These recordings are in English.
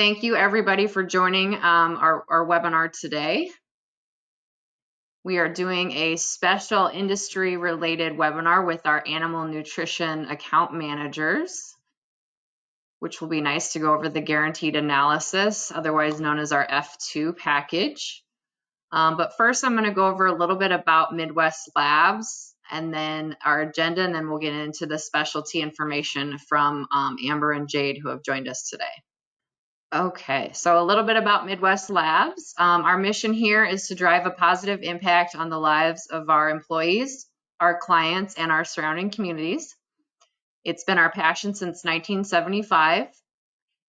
Thank you everybody for joining our webinar today. We are doing a special industry related webinar with our animal nutrition account managers, which will be nice to go over the guaranteed analysis, otherwise known as our F2 package. But first I'm going to go over a little bit about Midwest Labs and then our agenda, and then we'll get into the specialty information from Amber and Jade, who have joined us today. Okay, so a little bit about Midwest Labs. Our mission here is to drive a positive impact on the lives of our employees, our clients, and our surrounding communities. It's been our passion since 1975,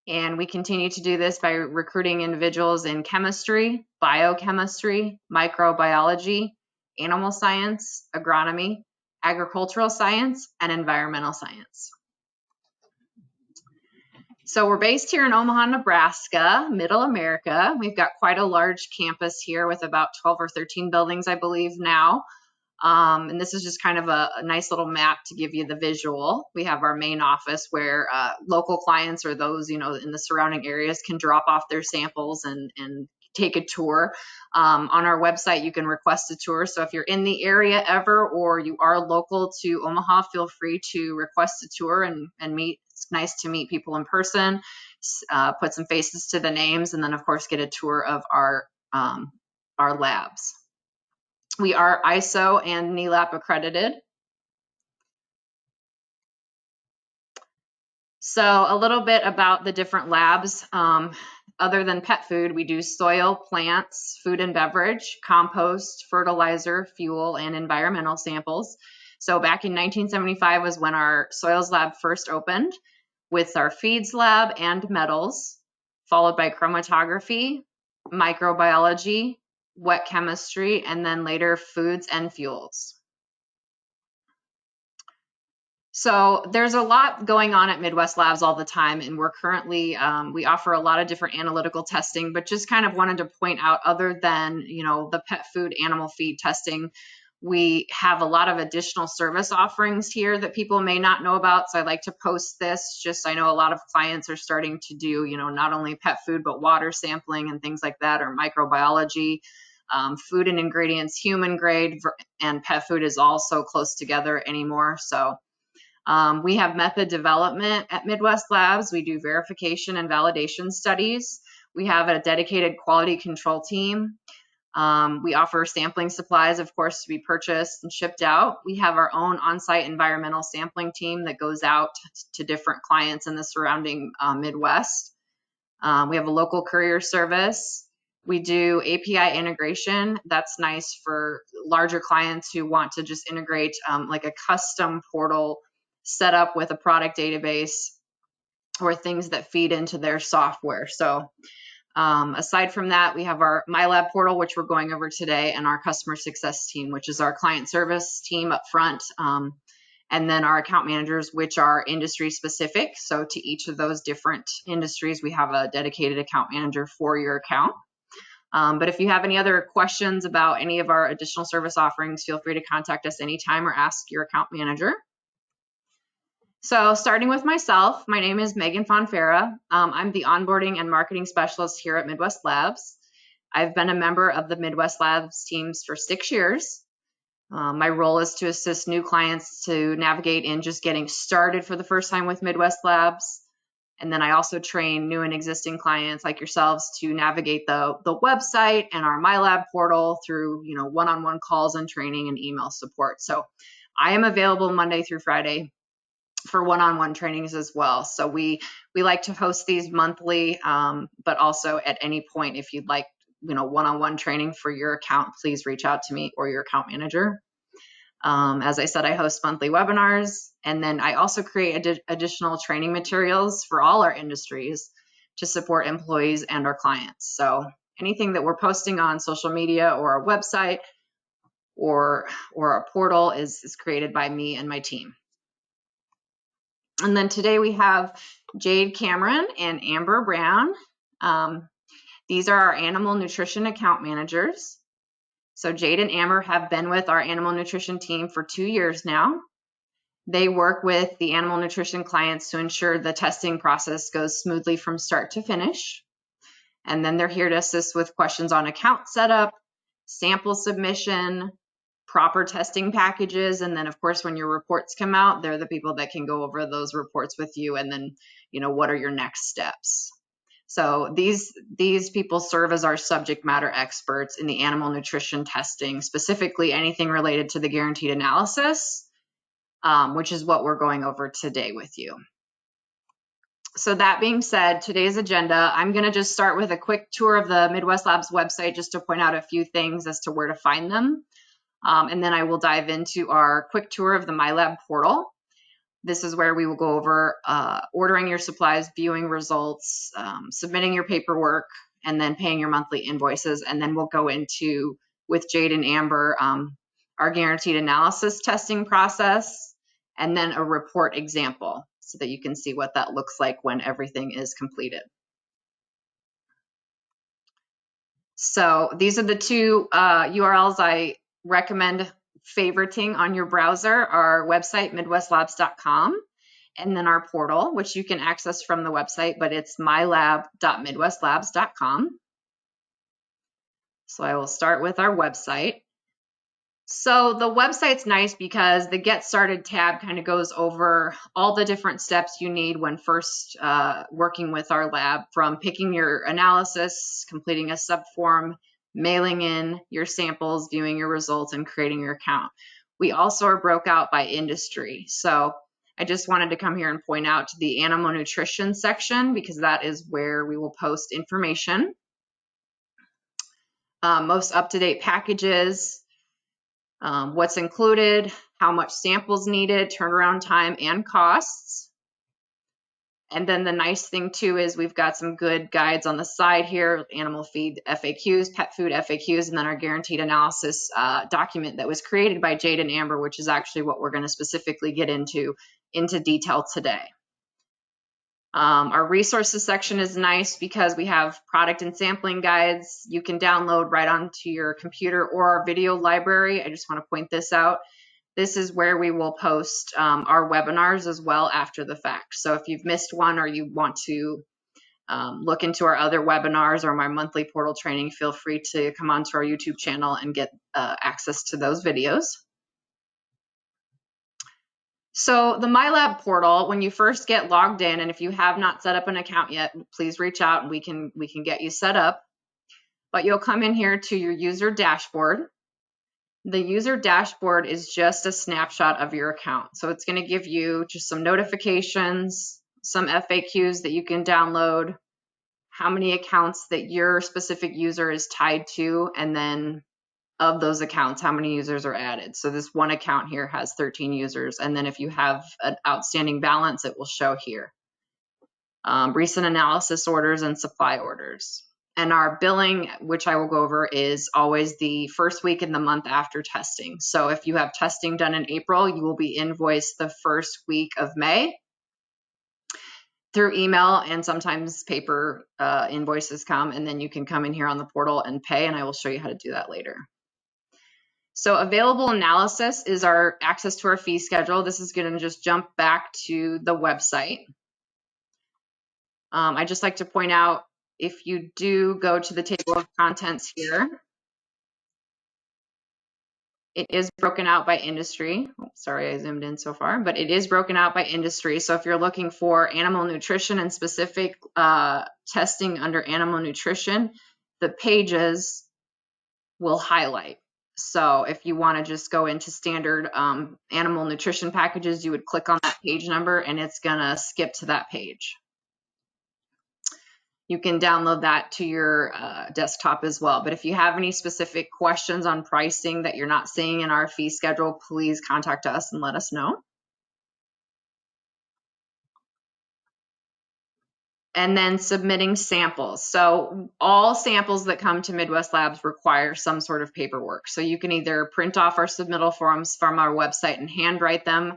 and we continue to do this by recruiting individuals in chemistry, biochemistry, microbiology, animal science, agronomy, agricultural science, and environmental science. So we're based here in Omaha, Nebraska, Middle America. We've got quite a large campus here with about 12 or 13 buildings, I believe now. And this is just kind of a nice little map to give you the visual. We have our main office where local clients or those, in the surrounding areas can drop off their samples and take a tour. On our website, you can request a tour. So if you're in the area ever or you are local to Omaha, feel free to request a tour and meet. It's nice to meet people in person, put some faces to the names, and then of course get a tour of our labs. We are ISO and myLab accredited. So a little bit about the different labs. Other than pet food, we do soil, plants, food and beverage, compost, fertilizer, fuel, and environmental samples. So back in 1975 was when our soils lab first opened, with our feeds lab and metals, followed by chromatography, microbiology, wet chemistry, and then later foods and fuels. So there's a lot going on at Midwest Labs all the time, and we're currently, we offer a lot of different analytical testing, but just kind of wanted to point out, other than, the pet food, animal feed testing, we have a lot of additional service offerings here that people may not know about. So I like to post this, just I know a lot of clients are starting to do, not only pet food, but water sampling and things like that, or microbiology. Food and ingredients, human grade, and pet food is all so close together anymore. So we have method development at Midwest Labs. We do verification and validation studies. We have a dedicated quality control team. We offer sampling supplies, of course, to be purchased and shipped out. We have our own on-site environmental sampling team that goes out to different clients in the surrounding Midwest. We have a local courier service. We do API integration. That's nice for larger clients who want to just integrate like a custom portal set up with a product database or things that feed into their software. So aside from that, we have our myLab portal, which we're going over today, and our customer success team, which is our client service team up front, and then our account managers, which are industry specific. So to each of those different industries, we have a dedicated account manager for your account. But if you have any other questions about any of our additional service offerings, feel free to contact us anytime or ask your account manager. So starting with myself, my name is Megan Fonfera. I'm the onboarding and marketing specialist here at Midwest Labs. I've been a member of the Midwest Labs teams for 6 years. My role is to assist new clients to navigate in just getting started for the first time with Midwest Labs. And then I also train new and existing clients like yourselves to navigate the website and our myLab portal through, one-on-one calls and training and email support. So I am available Monday through Friday for one-on-one trainings as well. So we like to host these monthly, but also at any point, if you'd like, one-on-one training for your account, please reach out to me or your account manager. As I said, I host monthly webinars, and then I also create additional training materials for all our industries to support employees and our clients. So anything that we're posting on social media or our website or our portal is created by me and my team. And then today we have Jade Cameron and Amber Brown. These are our animal nutrition account managers. So Jade and Amber have been with our animal nutrition team for 2 years now. They work with the animal nutrition clients to ensure the testing process goes smoothly from start to finish. And then they're here to assist with questions on account setup, sample submission, proper testing packages. And then of course, when your reports come out, they're the people that can go over those reports with you. And then, what are your next steps? So these people serve as our subject matter experts in the animal nutrition testing, specifically anything related to the guaranteed analysis, which is what we're going over today with you. So that being said, today's agenda, I'm going to just start with a quick tour of the Midwest Labs website just to point out a few things as to where to find them. And then I will dive into our quick tour of the myLab portal. This is where we will go over ordering your supplies, viewing results, submitting your paperwork, and then paying your monthly invoices. And then we'll go into, with Jade and Amber, our guaranteed analysis testing process, and then a report example so that you can see what that looks like when everything is completed. So these are the two URLs I recommend favoriting on your browser: our website, midwestlabs.com, and then our portal, which you can access from the website, but it's mylab.midwestlabs.com. So I will start with our website. So the website's nice because the Get Started tab kind of goes over all the different steps you need when first working with our lab, from picking your analysis, completing a subform, mailing in your samples, viewing your results, and creating your account. We also are broke out by industry. So I just wanted to come here and point out to the animal nutrition section, because that is where we will post information. Most up-to-date packages, what's included, how much samples needed, turnaround time, and costs. And then the nice thing too is we've got some good guides on the side here: animal feed FAQs, pet food FAQs, and then our guaranteed analysis document that was created by Jade and Amber, which is actually what we're going to specifically get into detail today. Our resources section is nice because we have product and sampling guides you can download right onto your computer or our video library. I just want to point this out. This is where we will post our webinars as well after the fact. So if you've missed one or you want to look into our other webinars or my monthly portal training, feel free to come onto our YouTube channel and get access to those videos. So the myLab portal, when you first get logged in, and if you have not set up an account yet, please reach out and we can get you set up. But you'll come in here to your user dashboard. The user dashboard is just a snapshot of your account. So it's going to give you just some notifications, some FAQs that you can download, how many accounts that your specific user is tied to, and then of those accounts, how many users are added. So this one account here has 13 users. And then if you have an outstanding balance, it will show here. Recent analysis orders and supply orders. And our billing, which I will go over, is always the first week in the month after testing. So if you have testing done in April, you will be invoiced the first week of May through email, and sometimes paper invoices come, and then you can come in here on the portal and pay, and I will show you how to do that later. So available analysis is our access to our fee schedule. This is going to just jump back to the website. I just like to point out, if you do go to the table of contents here, it is broken out by industry. Oh, sorry, I zoomed in so far, but it is broken out by industry. So if you're looking for animal nutrition and specific testing under animal nutrition, the pages will highlight. So if you want to just go into standard animal nutrition packages, you would click on that page number and it's going to skip to that page. You can download that to your desktop as well. But if you have any specific questions on pricing that you're not seeing in our fee schedule, please contact us and let us know. And then submitting samples. So all samples that come to Midwest Labs require some sort of paperwork. So you can either print off our submittal forms from our website and handwrite them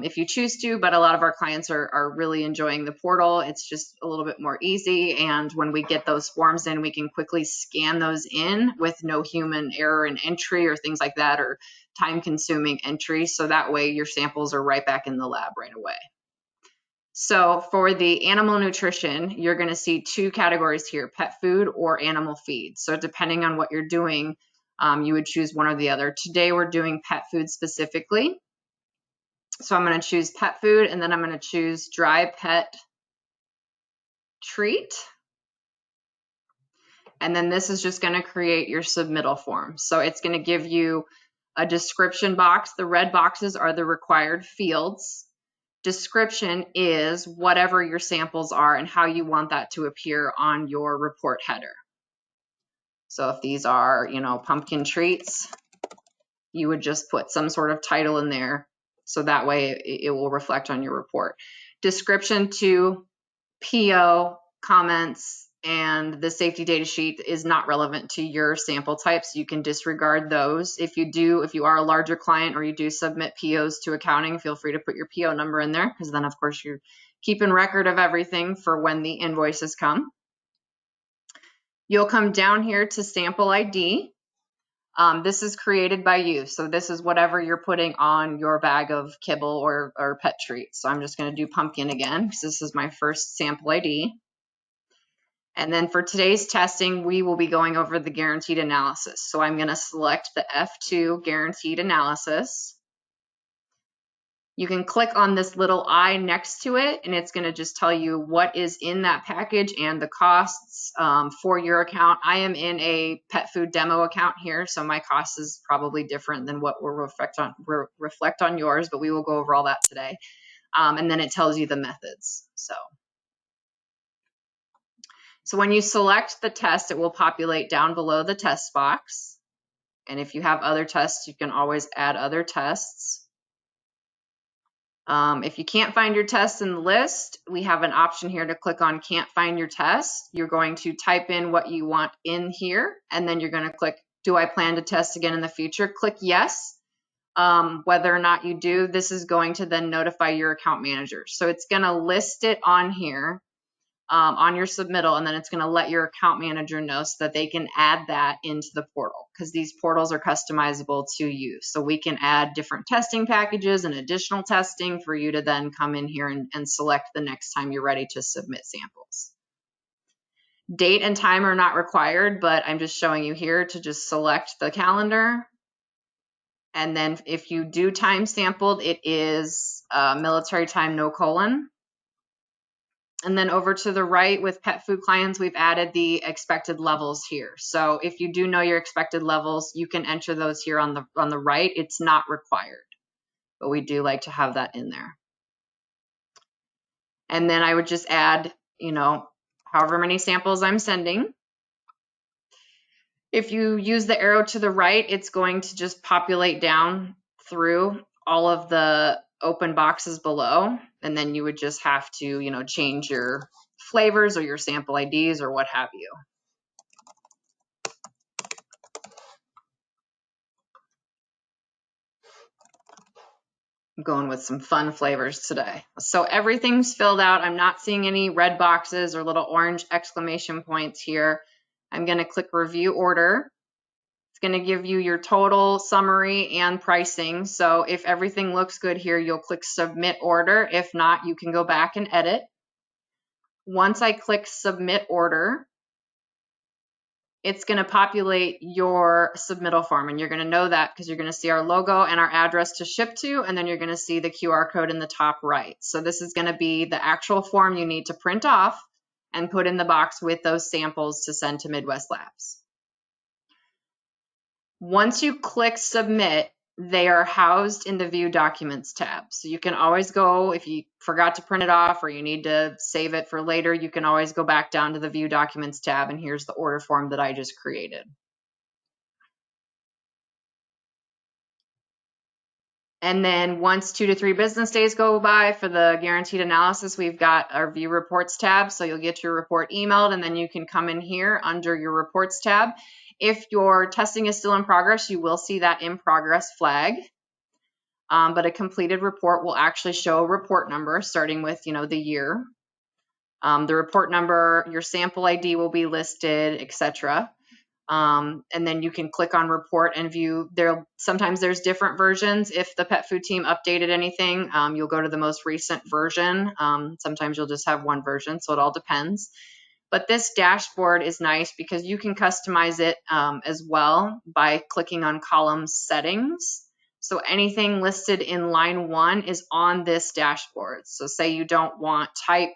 if you choose to, but a lot of our clients are really enjoying the portal. It's just a little bit more easy. And when we get those forms in, we can quickly scan those in with no human error in entry or things like that, or time-consuming entry, so that way your samples are right back in the lab right away. So for the animal nutrition, you're going to see two categories here, pet food or animal feed. So depending on what you're doing, you would choose one or the other. Today we're doing pet food specifically. So I'm going to choose pet food, and then I'm going to choose dry pet treat. And then this is just going to create your submittal form. So it's going to give you a description box. The red boxes are the required fields. Description is whatever your samples are and how you want that to appear on your report header. So if these are, pumpkin treats, you would just put some sort of title in there, so that way it will reflect on your report. Description to PO, comments, and the safety data sheet is not relevant to your sample types. You can disregard those. If you are a larger client or you do submit POs to accounting, feel free to put your PO number in there, because then of course you're keeping record of everything for when the invoices come. You'll come down here to sample ID. This is created by you. So this is whatever you're putting on your bag of kibble or pet treats. So I'm just going to do pumpkin again, because this is my first sample ID. And then for today's testing, we will be going over the guaranteed analysis. So I'm going to select the F2 guaranteed analysis. You can click on this little I next to it, and it's going to just tell you what is in that package and the costs for your account. I am in a pet food demo account here, so my cost is probably different than what will reflect on yours, but we will go over all that today. And then it tells you the methods. So when you select the test, it will populate down below the test box. And if you have other tests, you can always add other tests. If you can't find your test in the list, we have an option here to click on can't find your test. You're going to type in what you want in here, and then you're going to click, do I plan to test again in the future? Click yes. Whether or not you do, this is going to then notify your account manager. So it's going to list it on here. On your submittal, and then it's going to let your account manager know so that they can add that into the portal, because these portals are customizable to you. So we can add different testing packages and additional testing for you to then come in here and select the next time you're ready to submit samples. Date and time are not required, but I'm just showing you here to just select the calendar. And then if you do time sampled, it is military time, no colon. And then over to the right with pet food clients, we've added the expected levels here. So if you do know your expected levels, you can enter those here on the right. It's not required, but we do like to have that in there. And then I would just add, however many samples I'm sending. If you use the arrow to the right, it's going to just populate down through all of the open boxes below, and then you would just have to, change your flavors or your sample IDs or what have you. I'm going with some fun flavors today. So everything's filled out. I'm not seeing any red boxes or little orange exclamation points here. I'm going to click review order. It's going to give you your total, summary, and pricing. So if everything looks good here, you'll click submit order. If not, you can go back and edit. Once I click submit order, it's going to populate your submittal form, and you're going to know that because you're going to see our logo and our address to ship to, and then you're going to see the QR code in the top right. So this is going to be the actual form you need to print off and put in the box with those samples to send to Midwest Labs. Once you click submit, they are housed in the View Documents tab. So you can always go, if you forgot to print it off or you need to save it for later, you can always go back down to the View Documents tab, and here's the order form that I just created. And then once 2 to 3 business days go by for the guaranteed analysis, we've got our View Reports tab. So you'll get your report emailed, and then you can come in here under your Reports tab. If your testing is still in progress, you will see that in progress flag. But a completed report will actually show a report number starting with, the year. The report number, your sample ID will be listed, etc. And then you can click on report and view. Sometimes there's different versions. If the pet food team updated anything, you'll go to the most recent version. Sometimes you'll just have one version, so it all depends. But this dashboard is nice because you can customize it as well by clicking on column settings. So anything listed in line 1 is on this dashboard. So say you don't want type,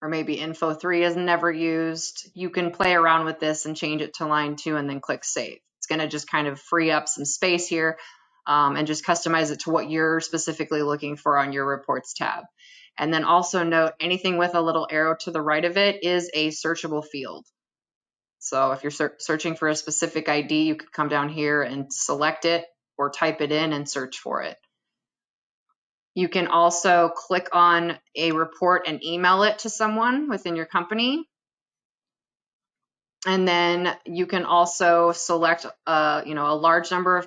or maybe info 3 is never used, you can play around with this and change it to line 2 and then click save. It's going to just kind of free up some space here and just customize it to what you're specifically looking for on your reports tab. And then also note anything with a little arrow to the right of it is a searchable field. So if you're searching for a specific ID, you could come down here and select it or type it in and search for it. You can also click on a report and email it to someone within your company. And then you can also select a large number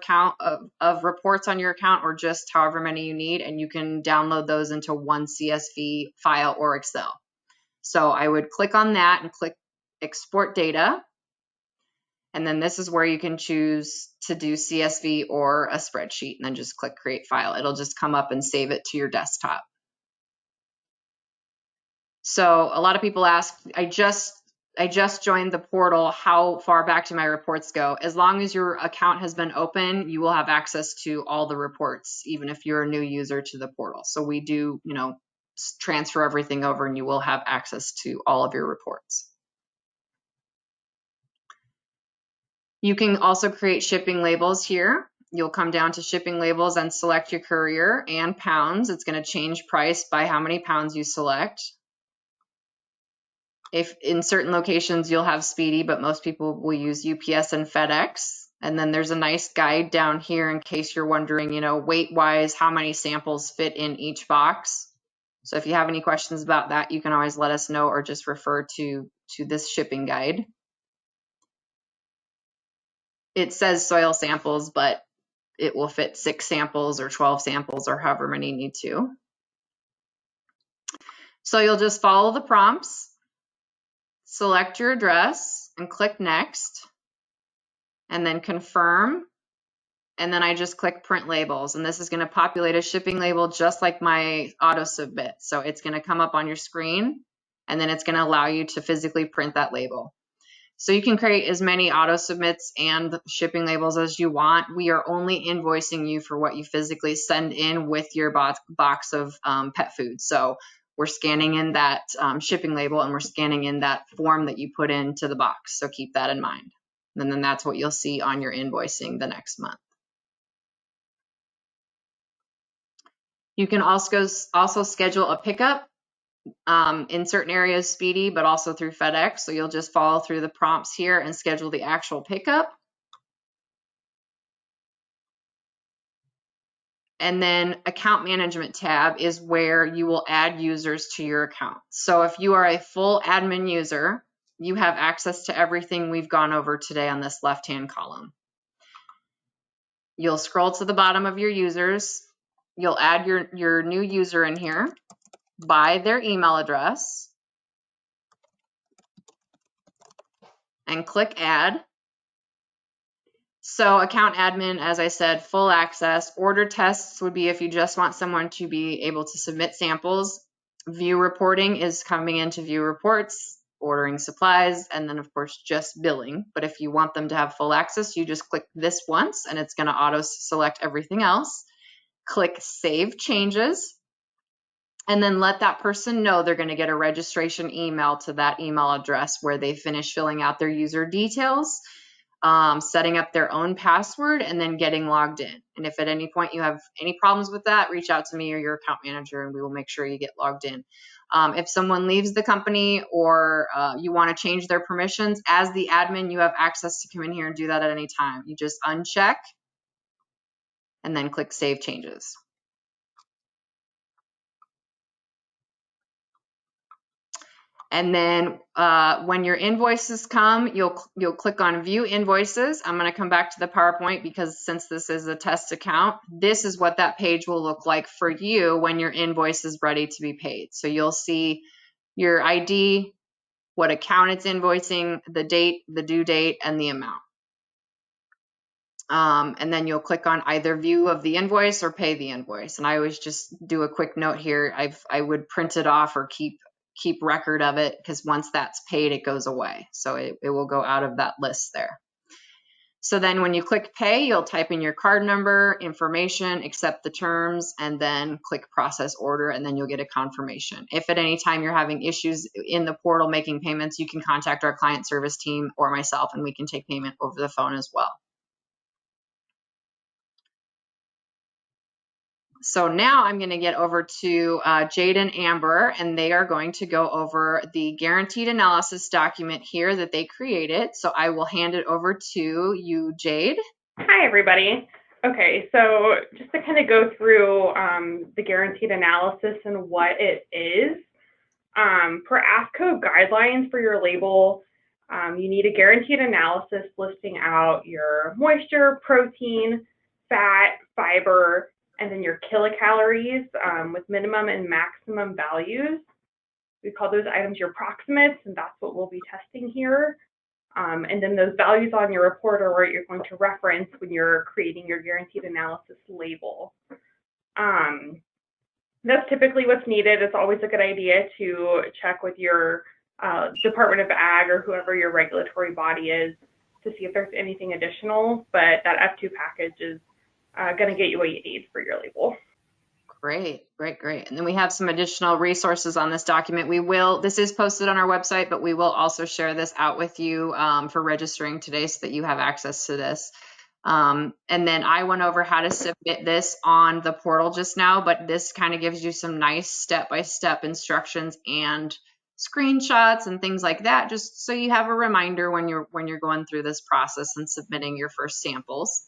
of reports on your account, or just however many you need, and you can download those into one CSV file or Excel. So I would click on that and click export data. And then this is where you can choose to do CSV or a spreadsheet, and then just click create file. It'll just come up and save it to your desktop. So a lot of people ask, I just joined the portal, how far back do my reports go? As long as your account has been open, you will have access to all the reports, even if you're a new user to the portal. So we do, transfer everything over and you will have access to all of your reports. You can also create shipping labels here. You'll come down to shipping labels and select your courier and pounds. It's going to change price by how many pounds you select. If in certain locations you'll have Speedy, but most people will use UPS and FedEx. And then there's a nice guide down here in case you're wondering, weight-wise, how many samples fit in each box. So if you have any questions about that, you can always let us know or just refer to this shipping guide. It says soil samples, but it will fit 6 samples or 12 samples or however many you need to. So you'll just follow the prompts, select your address and click next, and then confirm. And then I just click print labels, and this is going to populate a shipping label just like my auto submit. So it's going to come up on your screen, and then it's going to allow you to physically print that label. So you can create as many auto submits and shipping labels as you want. We are only invoicing you for what you physically send in with your box of pet food. So we're scanning in that shipping label, and we're scanning in that form that you put into the box. So keep that in mind. And then that's what you'll see on your invoicing the next month. You can also schedule a pickup in certain areas, Speedy, but also through FedEx. So you'll just follow through the prompts here and schedule the actual pickup. And then account management tab is where you will add users to your account. So if you are a full admin user, you have access to everything we've gone over today on this left-hand column. You'll scroll to the bottom of your users. You'll add your new user in here by their email address and click add. So account admin, as I said, full access. Order tests would be if you just want someone to be able to submit samples. View reporting is coming in to view reports, ordering supplies, and then of course just billing. But if you want them to have full access, you just click this once and it's going to auto select everything else. Click save changes, and then let that person know they're going to get a registration email to that email address where they finish filling out their user details, setting up their own password, and then getting logged in. And if at any point you have any problems with that, reach out to me or your account manager and we will make sure you get logged in. If someone leaves the company or you want to change their permissions, as the admin, you have access to come in here and do that at any time. You just uncheck and then click Save Changes. And then when your invoices come, you'll click on View Invoices. I'm going to come back to the PowerPoint because since this is a test account, this is what that page will look like for you when your invoice is ready to be paid. So you'll see your ID what account it's invoicing, the date, the due date, and the amount. And then you'll click on either view of the invoice or pay the invoice. And I always just do a quick note here. I would print it off or keep record of it, because once that's paid, it goes away. So it will go out of that list there. So then when you click pay, you'll type in your card number, information, accept the terms, and then click process order, and then you'll get a confirmation. If at any time you're having issues in the portal making payments, you can contact our client service team or myself, and we can take payment over the phone as well. So now I'm going to get over to Jade and Amber, and they are going to go over the guaranteed analysis document here that they created. So I will hand it over to you, Jade. Hi, everybody. Okay, so just to kind of go through the guaranteed analysis and what it is. Per ASCO guidelines for your label, you need a guaranteed analysis listing out your moisture, protein, fat, fiber, and then your kilocalories with minimum and maximum values. We call those items your proximates, and that's what we'll be testing here. And then those values on your report are what you're going to reference when you're creating your guaranteed analysis label. That's typically what's needed. It's always a good idea to check with your Department of Ag or whoever your regulatory body is to see if there's anything additional, but that F2 package is going to get you what you need for your label. Great, great, great. And then we have some additional resources on this document. This is posted on our website, but we will also share this out with you for registering today so that you have access to this. And then I went over how to submit this on the portal just now, but this kind of gives you some nice step-by-step instructions and screenshots and things like that, just so you have a reminder when you're going through this process and submitting your first samples.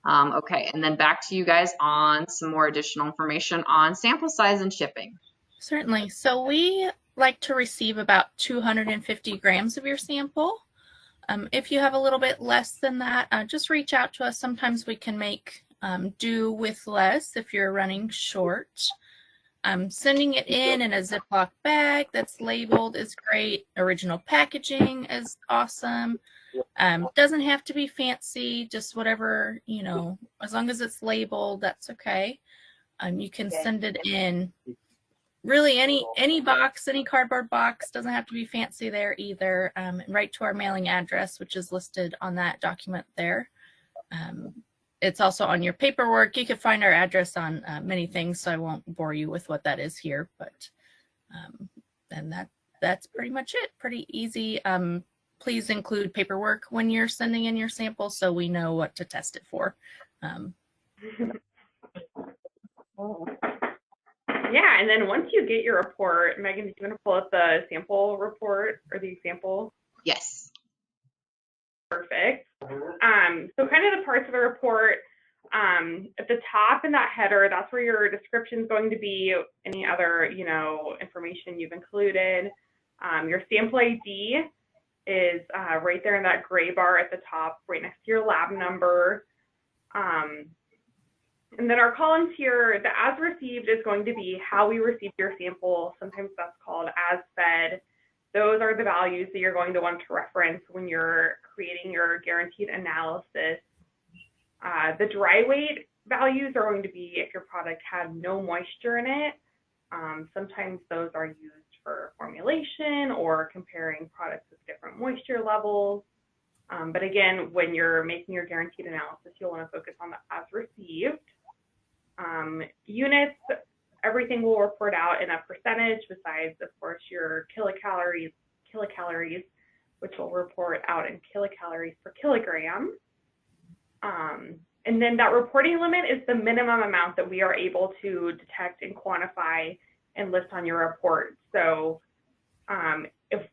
Okay, and then back to you guys on some more additional information on sample size and shipping. Certainly. So we like to receive about 250 grams of your sample. If you have a little bit less than that, just reach out to us. Sometimes we can make do with less if you're running short. Sending it in a Ziploc bag that's labeled is great. Original packaging is awesome. Doesn't have to be fancy, just whatever, as long as it's labeled, that's okay. You can send it in really any box, any cardboard box, doesn't have to be fancy there either. Right to our mailing address, which is listed on that document there. It's also on your paperwork. You can find our address on many things, so I won't bore you with what that is here, but and that's pretty much it. Pretty easy. Please include paperwork when you're sending in your sample so we know what to test it for. Yeah, and then once you get your report, Megan, do you want to pull up the sample report or the example? Yes. Perfect. So kind of the parts of the report, at the top in that header, that's where your description is going to be, any other, information you've included. Your sample ID is right there in that gray bar at the top, right next to your lab number. And then our columns here, the as received is going to be how we received your sample. Sometimes that's called as fed. Those are the values that you're going to want to reference when you're creating your guaranteed analysis. The dry weight values are going to be if your product had no moisture in it. Sometimes those are used for formulation or comparing products with different moisture levels. But again, when you're making your guaranteed analysis, you'll want to focus on the as received. Units, everything will report out in a percentage besides, of course, your kilocalories, which will report out in kilocalories per kilogram. And then that reporting limit is the minimum amount that we are able to detect and quantify and list on your report. So if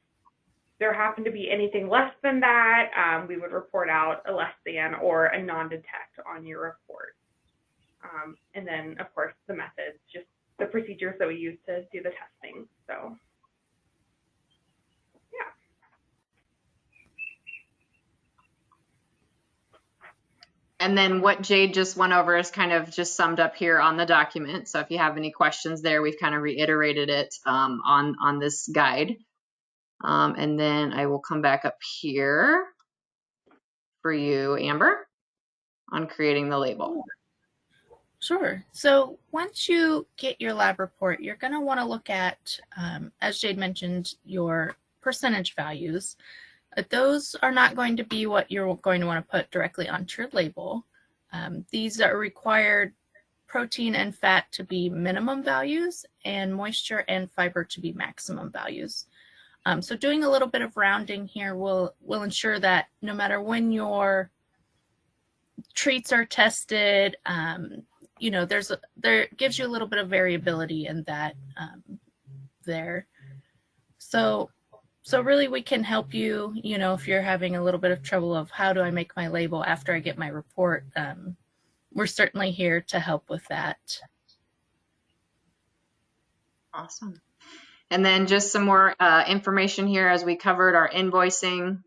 there happened to be anything less than that, we would report out a less than or a non-detect on your report. And then, of course, the methods, just the procedures that we use to do the testing. So, yeah. And then what Jade just went over is kind of just summed up here on the document. So if you have any questions there, we've kind of reiterated it on this guide. And then I will come back up here for you, Amber, on creating the label. Sure. So once you get your lab report, you're going to want to look at, as Jade mentioned, your percentage values. Those are not going to be what you're going to want to put directly onto your label. These are required protein and fat to be minimum values and moisture and fiber to be maximum values. So doing a little bit of rounding here will ensure that no matter when your treats are tested, you know, there gives you a little bit of variability in that there. So really we can help you, you know, if you're having a little bit of trouble of how do I make my label after I get my report, we're certainly here to help with that. Awesome. And then just some more information here as we covered our invoicing.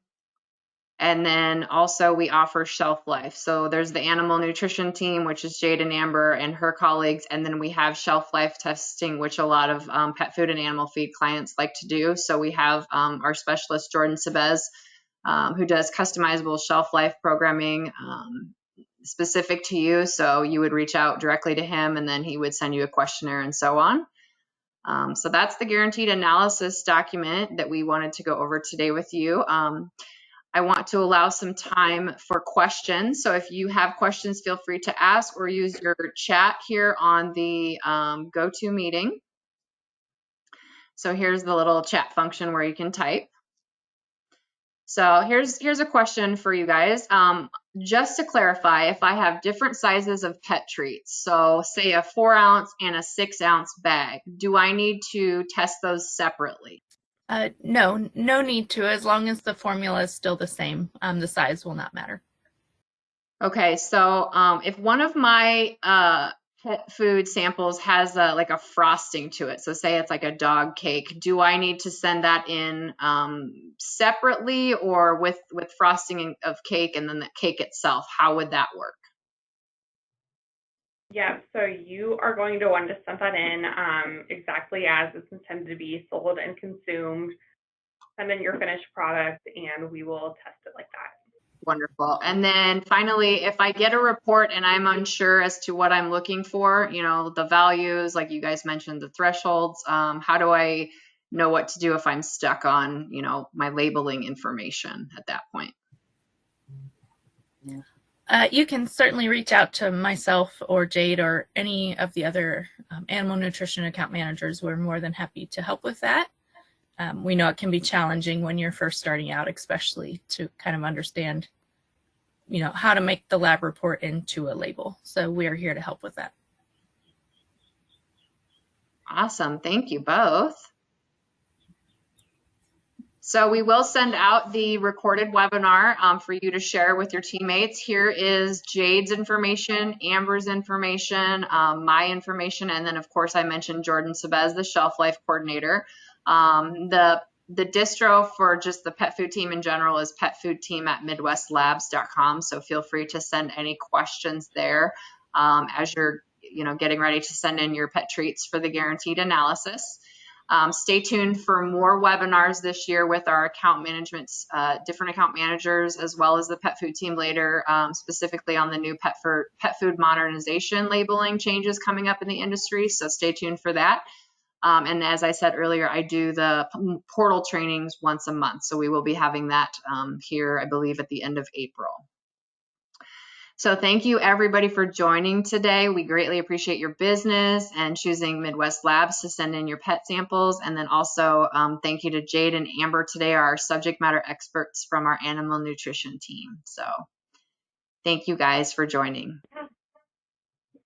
And then also we offer shelf life. So there's the animal nutrition team, which is Jade and Amber and her colleagues. And then we have shelf life testing, which a lot of pet food and animal feed clients like to do. So we have our specialist, Jordan Sebez, who does customizable shelf life programming specific to you. So you would reach out directly to him and then he would send you a questionnaire and so on. So that's the guaranteed analysis document that we wanted to go over today with you. I want to allow some time for questions. So if you have questions, feel free to ask or use your chat here on the GoToMeeting. So here's the little chat function where you can type. So here's a question for you guys. Just to clarify, if I have different sizes of pet treats, so say a 4-ounce and a 6-ounce bag, do I need to test those separately? No need to, as long as the formula is still the same. The size will not matter. Okay, so if one of my pet food samples has like a frosting to it, so say it's like a dog cake, do I need to send that in separately or with frosting of cake and then the cake itself? How would that work? Yeah, so you are going to want to send that in exactly as it's intended to be sold and consumed. Send in your finished product and we will test it like that. Wonderful. And then finally, if I get a report and I'm unsure as to what I'm looking for, you know, the values, like you guys mentioned, the thresholds, how do I know what to do if I'm stuck on, you know, my labeling information at that point? You can certainly reach out to myself or Jade or any of the other animal nutrition account managers. We're more than happy to help with that. We know it can be challenging when you're first starting out, especially to kind of understand, you know, how to make the lab report into a label. So we are here to help with that. Awesome. Thank you both. So we will send out the recorded webinar for you to share with your teammates. Here is Jade's information, Amber's information, my information, and then of course I mentioned Jordan Sebez, the shelf life coordinator. The distro for just the pet food team in general is petfoodteam@midwestlabs.com. So feel free to send any questions there as you're, you know, getting ready to send in your pet treats for the guaranteed analysis. Stay tuned for more webinars this year with our account management, different account managers, as well as the pet food team later, specifically on the new pet food modernization labeling changes coming up in the industry. So stay tuned for that. And as I said earlier, I do the portal trainings once a month. So we will be having that here, I believe, at the end of April. So thank you everybody for joining today. We greatly appreciate your business and choosing Midwest Labs to send in your pet samples. And then also thank you to Jade and Amber today, our subject matter experts from our animal nutrition team. So thank you guys for joining.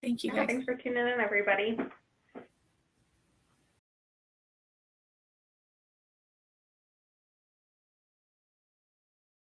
Thank you guys. Thanks for tuning in, everybody.